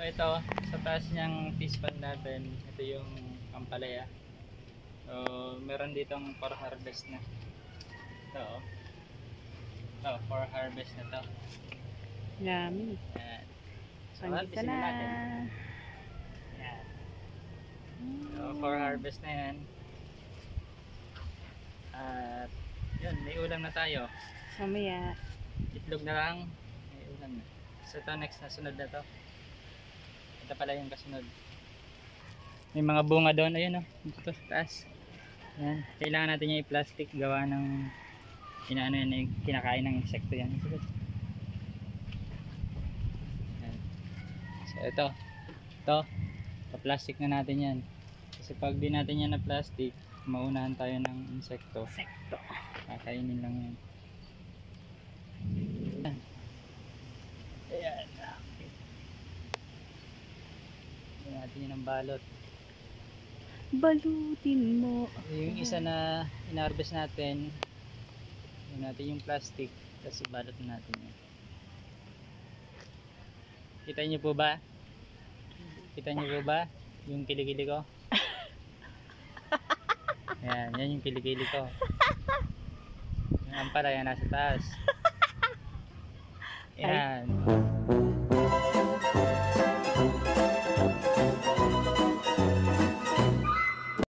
ito, sa taas niyang fish pond natin, ito yung ampalaya. So, meron ditong for harvest na. Ito, oh. Ito, for harvest na to. Dami. Yan. So, Pangisa harvestin na. na natin. Yan. So, for harvest na yan. At, yun, may ulam na tayo. Mamaya. Itlog na lang. May ulam na. So, ito, next na sunod na to. Ito pala yung kasunod. May mga bunga doon. Ayun, oh. Dito sa taas. Yan. Kailangan natin yung i-plastic gawa ng inaano yan, kinakain ng insekto yan. Yan. So ito pa-plastic na natin yan. Kasi pag di natin yan na plastic, maunahan tayo ng insekto. Kakainin lang yan. Ayan. Ayan natin yun ang balot. Balutin mo. Yung isa na in-harvest natin, yun natin yung plastic, tapos ibalot natin yan. Kita niyo po ba? Kita niyo po ba yung kilikili ko? Yan yung kilikili ko. Yung ampalaya nasa taas. Yan.